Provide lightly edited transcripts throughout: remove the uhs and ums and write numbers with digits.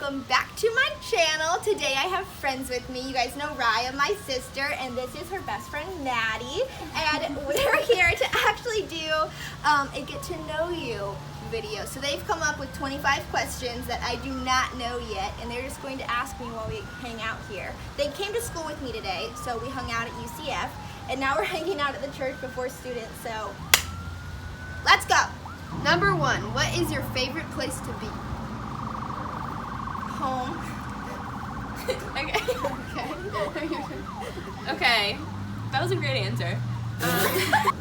welcome back to my channel. Today I have friends with me. You guys know Raya, my sister, and this is her best friend Maddie. And we're here to actually do a get to know you video. So they've come up with 25 questions that I do not know yet, and they're just going to ask me while we hang out here. They came to school with me today, so we hung out at UCF, and now we're hanging out at the church before students, so let's go. Number 1, what is your favorite place to be? Home. Okay, that was a great answer.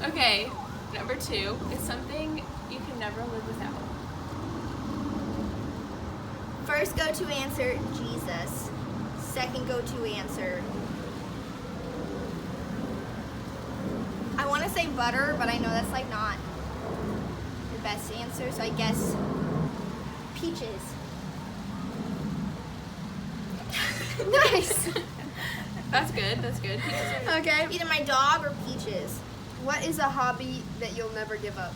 Okay, number 2 is something you can never live without. First go-to answer, Jesus. Second go-to answer, I want to say butter, but I know that's like not the best answer, so I guess peaches. Nice. That's good, that's good. Okay. Either my dog or peaches. What is a hobby that you'll never give up?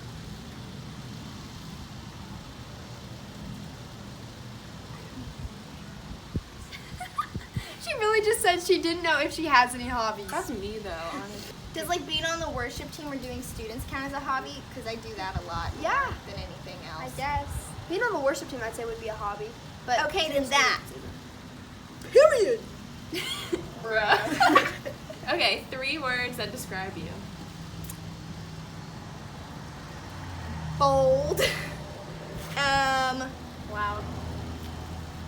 She really just said she didn't know if she has any hobbies. That's me though, honestly. Does like being on the worship team or doing students count as a hobby? Because I do that a lot. Yeah. More than anything else. I guess. Being on the worship team, I'd say, would be a hobby. But Okay, then that. Period. Bruh. Okay, 3 words that describe you. Bold. Wow.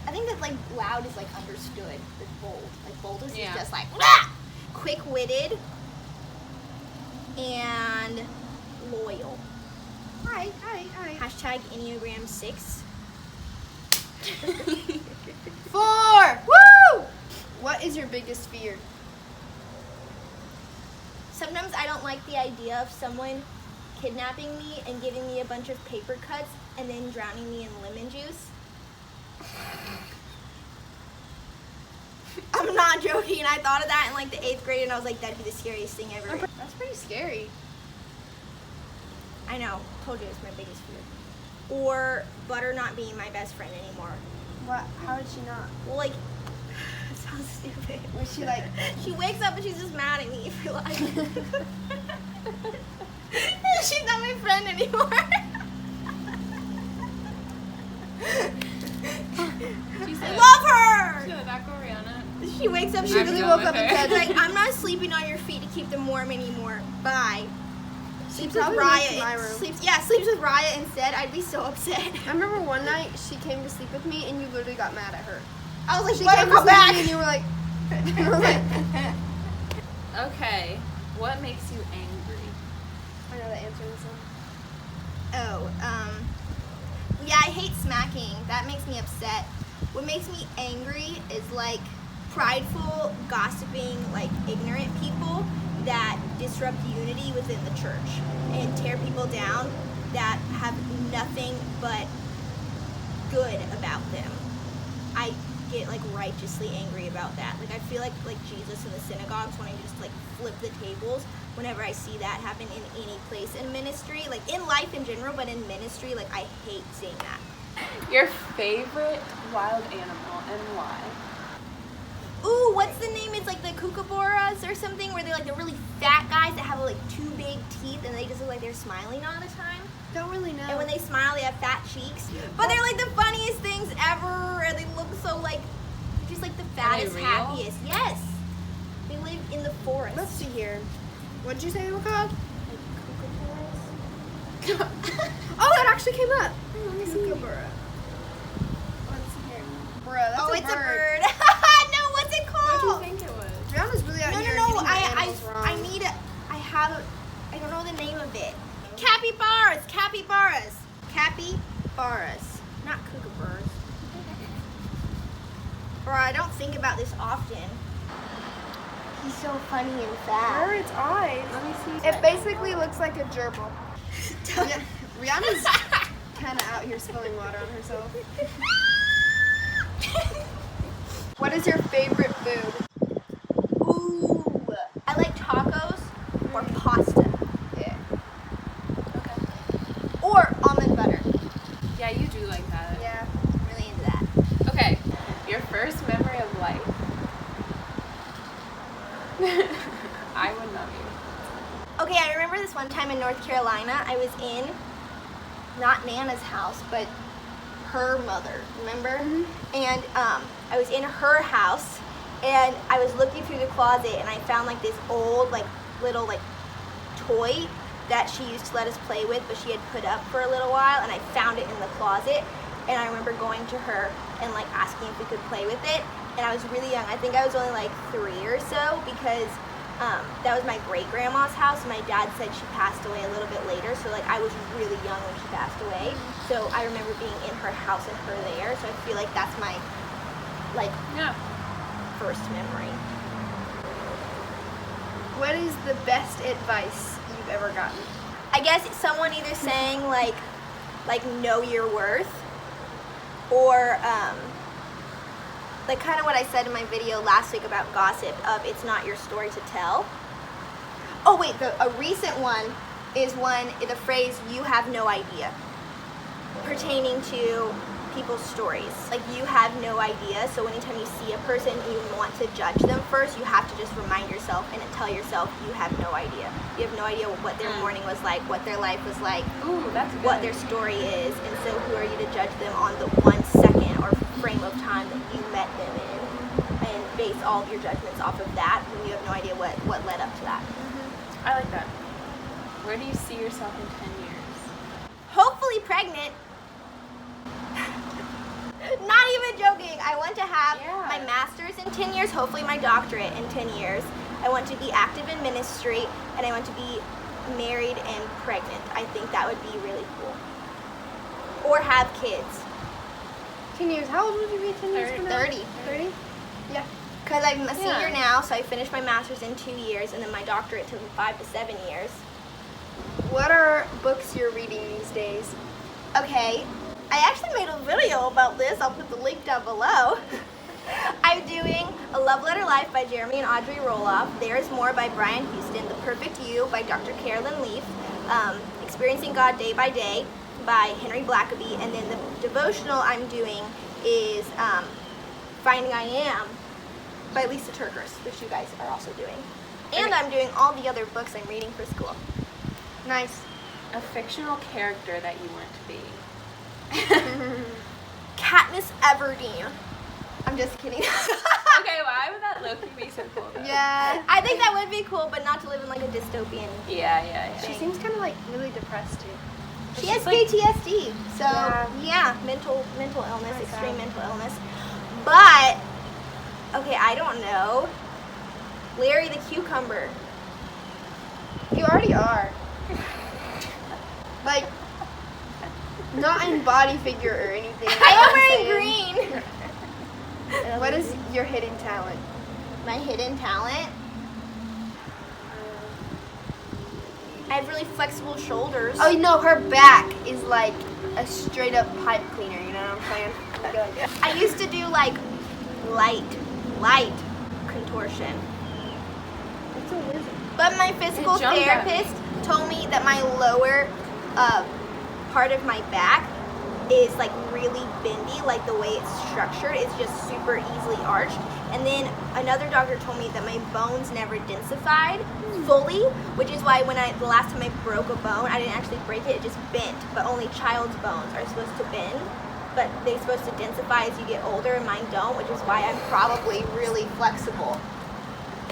I think that like loud is like understood with bold. Like bold is Yeah. just like "Wah!" Quick-witted and loyal. Hi. Hashtag Enneagram 6. 4. Woo! What is your biggest fear? Sometimes I don't like the idea of someone kidnapping me and giving me a bunch of paper cuts and then drowning me in lemon juice. I'm not joking. I thought of that in like the 8th grade and I was like, that'd be the scariest thing ever. That's pretty scary. I know. Told you it's my biggest fear. Or butter not being my best friend anymore. What? How did she not? Well, like, it sounds stupid. Was she like? She wakes up and she's just mad at me for like. She's not my friend anymore. She I said, love her. she said that go Rihanna. She wakes up. She I'm really done woke with up and her. said, like, I'm not sleeping on your feet to keep them warm anymore. Bye. Sleeps with probably moved to Raya. my room. Sleeps with Raya instead. I'd be so upset. I remember one night she came to sleep with me and you literally got mad at her. I was like, She let came her to come sleep with back. me and you were like, and I was like, Okay, what makes you angry? I know the answer to this one. Yeah, I hate smacking. That makes me upset. What makes me angry is like prideful, gossiping, like ignorant people that disrupt unity within the church and tear people down that have nothing but good about them. I get like righteously angry about that. Like I feel like Jesus in the synagogues wanting to just like flip the tables whenever I see that happen in any place in ministry, like in life in general, but in ministry, like I hate seeing that. Your favorite wild animal and why? Ooh, what's the name? It's like the kookaburras or something where they're like the really fat guys that have like 2 big teeth and they just look like they're smiling all the time. Don't really know. And when they smile, they have fat cheeks. But they're like the funniest things ever. And they look so like, just like the fattest, real? happiest. Yes. They live in the forest. Let's see here. What did you say they were called? Oh, that actually came up. Let me see. Kookaburra. Let's see here. Bruh, that's Oh, a it's bird. a bird. No, what's it What called? do you think it was? Brianna's really out No, here no, getting her I animals wrong. I don't know the name of it. Capybaras. Not kookaburras. Bro, I don't think about this often. He's so funny and fat. Where are its eyes? Let me see. It basically looks like a gerbil. Yeah, Rihanna's kind of out here spilling water on herself. What is your favorite food? Ooh, I like tacos or pasta. Yeah. Okay. Or almond butter. Yeah, you do like that. Yeah. I'm really into that. Okay, one time in North Carolina. I was in, not Nana's house, but her mother, remember? Mm-hmm. And I was in her house, and I was looking through the closet, and I found like this old, like little like toy that she used to let us play with, but she had put up for a little while, and I found it in the closet. And I remember going to her and like asking if we could play with it. And I was really young. I think I was only like 3 or so, because that was my great grandma's house. My dad said she passed away a little bit later, so like I was really young when she passed away. So I remember being in her house and her there. So I feel like that's my like first memory. What is the best advice you've ever gotten? I guess it's someone either saying like know your worth, or like kind of what I said in my video last week about gossip of it's not your story to tell. Oh wait, a recent one is the phrase "you have no idea," pertaining to people's stories. Like, you have no idea, so anytime you see a person and you want to judge them first, you have to just remind yourself and tell yourself you have no idea. You have no idea what their morning was like, what their life was like, what their story is, and so who are you to judge them on the 1 second or frame of time that you met them in, and base all of your judgments off of that when you have no idea what led up to that. Mm-hmm. I like that. Where do you see yourself in 10 years? Hopefully pregnant. Not even joking. I want to have my master's in 10 years, hopefully my doctorate in 10 years. I want to be active in ministry, and I want to be married and pregnant. I think that would be really cool. Or have kids. 10 years. How old would you be 10 years from now? 30. 30? Yeah. Because I'm a senior now, so I finished my master's in 2 years, and then my doctorate took 5 to 7 years. What are books you're reading these days? Okay. I actually made a video about this. I'll put the link down below. I'm doing A Love Letter Life by Jeremy and Audrey Roloff. There's More by Brian Houston. The Perfect You by Dr. Carolyn Leaf. Experiencing God Day by Day by Henry Blackaby. And then the devotional I'm doing is Finding I Am by Lisa Turkers, which you guys are also doing. And I'm doing all the other books I'm reading for school. Nice. A fictional character that you want to be. Katniss Everdeen. I'm just kidding. Okay, why would that look be so cool though? Yeah. I think that would be cool, but not to live in like a dystopian. Yeah. She seems kind of like really depressed too. She has like, PTSD, so yeah, mental illness, That's extreme sad. mental illness. But okay, I don't know. Larry the Cucumber. You already are. Like, not in body figure or anything. I am wearing green. What is your hidden talent? My hidden talent? I have really flexible shoulders. Oh no, her back is like a straight up pipe cleaner, you know what I'm saying? I used to do like light contortion. That's a wizard. But my physical therapist told me that my lower part of my back is like really bendy, like the way it's structured is just super easily arched. And then another doctor told me that my bones never densified fully, which is why when the last time I broke a bone, I didn't actually break it, it just bent. But only child's bones are supposed to bend, but they're supposed to densify as you get older, and mine don't, which is why I'm probably really flexible.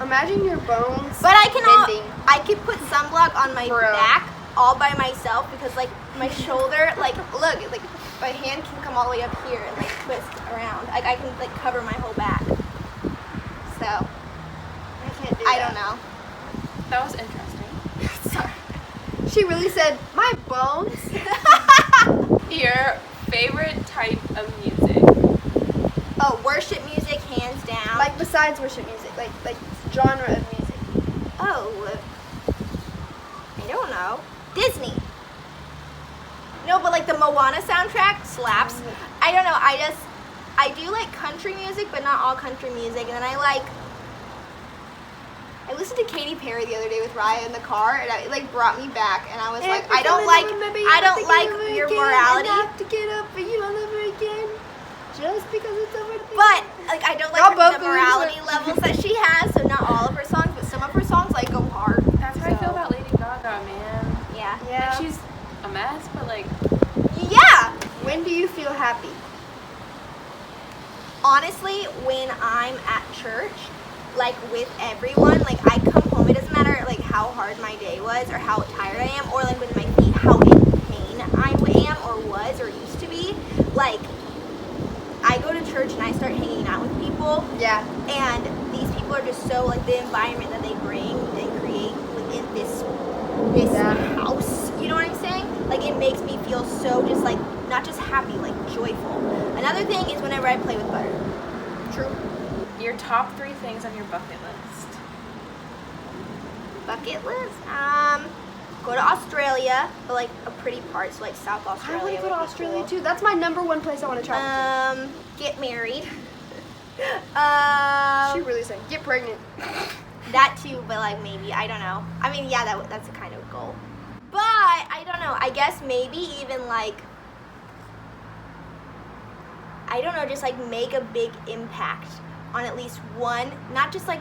Imagine your bones. But I could put sunblock on my back all by myself, because like my shoulder, like look, like my hand can come all the way up here and like twist around. Like I can like cover my whole back. So I can't do that. I don't know. That was interesting. Sorry. She really said, my bones. Your favorite type of music? Oh, worship music, hands down. Like besides worship music, like genre of music. Oh, I don't know. Disney. No, but like the Moana soundtrack slaps. I don't know. I do like country music, but not all country music. And then I listened to Katy Perry the other day with Raya in the car, and it like brought me back. And I was like, I don't like your morality. To get up, but you will never again. Just because it's over. But like I don't like the morality levels that she has. So not all of her songs, but some of her songs like go hard. That's how I feel about Lady Gaga, man. When do you feel happy? Honestly, when I'm at church, like with everyone, like I come home, it doesn't matter like how hard my day was or how tired I am, or like with my feet, how in pain I am or was or used to be. Like I go to church and I start hanging out with people. Yeah. And these people are just so like the environment that they bring and create within this house. You know what I'm saying? Like it makes me feel so just like not just happy, like joyful. Another thing is whenever I play with butter. True. Your top 3 things on your bucket list. Bucket list? Go to Australia, but like a pretty part, so like South Australia. I want to go to would be Australia cool. too. That's my #1 place I want to travel to. Get married. She really said, get pregnant. That too, but like maybe, I don't know. I mean, yeah, that's a kind of goal. But I don't know. I guess maybe even like, I don't know, just like make a big impact on at least one, not just like,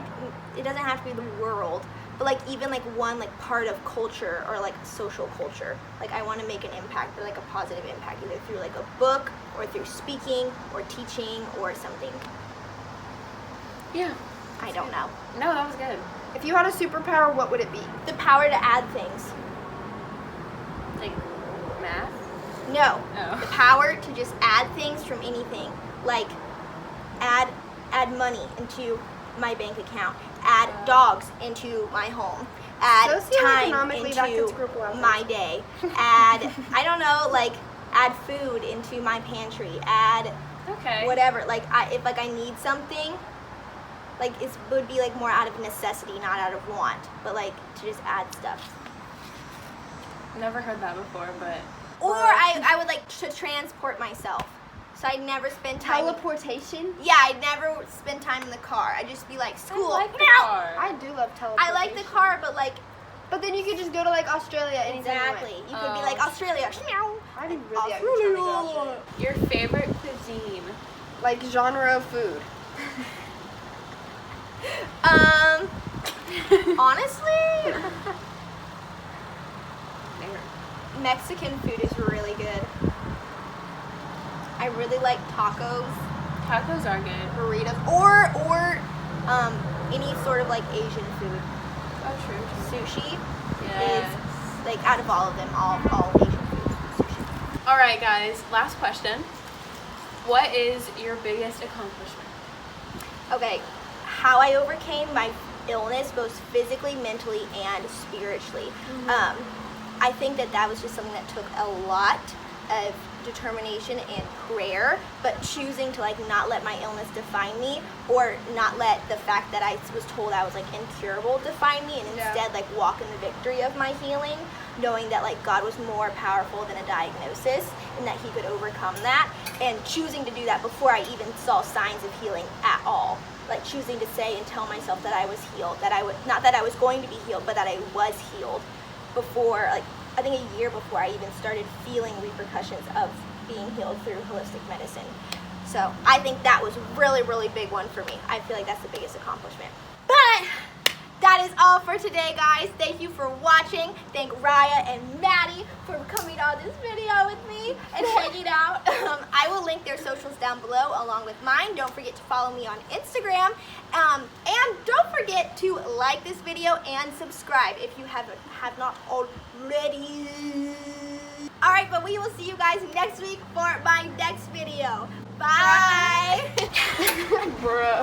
it doesn't have to be the world, but like even like one like part of culture or like social culture. Like I want to make an impact, or like a positive impact, either through like a book or through speaking or teaching or something. Yeah. I don't know. No, that was good. If you had a superpower, what would it be? The power to add things. Like math? No. Oh. The power to just add things from anything. Like add money into my bank account. Add dogs into my home. Add time Socioeconomically, that into could scruple out my day. Add, I don't know, like add food into my pantry. Add Okay. whatever. Like if like I need something, like it would be like more out of necessity, not out of want. But like to just add stuff. Never heard that before, but. Or I would like to transport myself. So I'd never spend time. Teleportation? Yeah, I'd never spend time in the car. I'd just be like, school. I like the meow. car. I do love teleportation. I like the car, but like, But then you could just go to like Australia anytime exactly. you went. You could be like, Australia. Meow. I didn't really have trying to go to Australia. Your favorite cuisine? Like genre of food. Honestly, Mexican food is really good. I really like tacos, Tacos are good. burritos, or any sort of like Asian food. Oh, true. Sushi Yes. is like out of all of them, all Asian foods. Sushi. All right, guys. Last question. What is your biggest accomplishment? Okay, how I overcame my illness, both physically, mentally, and spiritually. I think that was just something that took a lot of determination and prayer, but choosing to like not let my illness define me, or not let the fact that I was told I was like incurable define me, and instead like walk in the victory of my healing, knowing that like God was more powerful than a diagnosis and that he could overcome that, and choosing to do that before I even saw signs of healing at all. Like choosing to say and tell myself that I was healed, that I would, not that I was going to be healed, but that I was healed before, like I think a year before I even started feeling repercussions of being healed through holistic medicine. So I think that was really, really big one for me. I feel like that's the biggest accomplishment. But that is all for today, guys. Thank you for watching. Thank Raya and Maddie for coming on this video with me and hanging out. I will link their socials down below along with mine. Don't forget to follow me on Instagram. And don't forget to like this video and subscribe if you have not already. Alright, but we will see you guys next week for my next video. Bye! Bruh.